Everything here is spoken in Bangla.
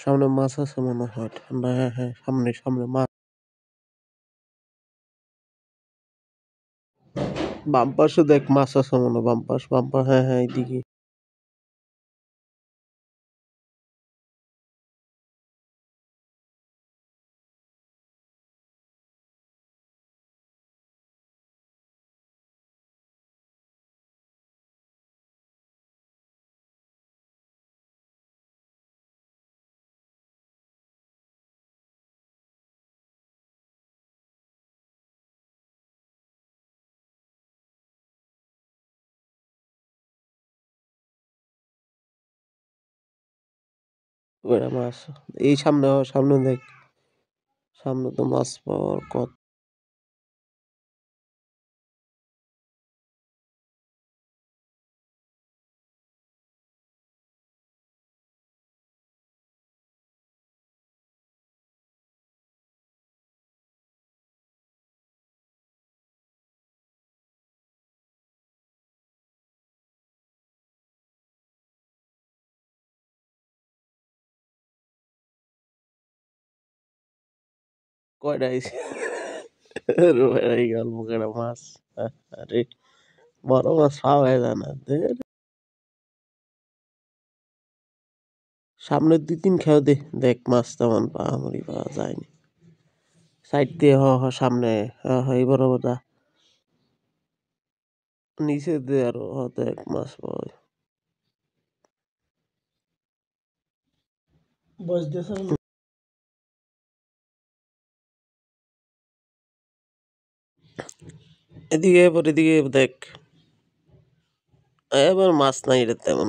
সামনে মাছ আছে মনে হয় ঠান্ডা, হ্যাঁ হ্যাঁ, সামনে সামনে মাছ। বাম পাশে দেখ মাছ আছে মনে হয়, বাম পাশ, হ্যাঁ হ্যাঁ, এইদিকে। ওইটা মাছ, এই সামনে, সামনে দেখ, সামনে তো মাছ পাওয়ার কথা। কয়টা আইছে? এই গল্প করে মাছ, আরে বড় মাছ পাওয়া যায় না। সামনের দুই তিন খেয়ে দে, দেখ মাছ তেমন পাওয়া যায়নি। সাইড দিয়ে, হ হ সামনে, এই বরাবর যা, নিচে দে আরো, দেখ মাছ পাওয়া যায়। এদিকে এবার, এদিকে দেখ, এবার মাছ নাই রে তেমন।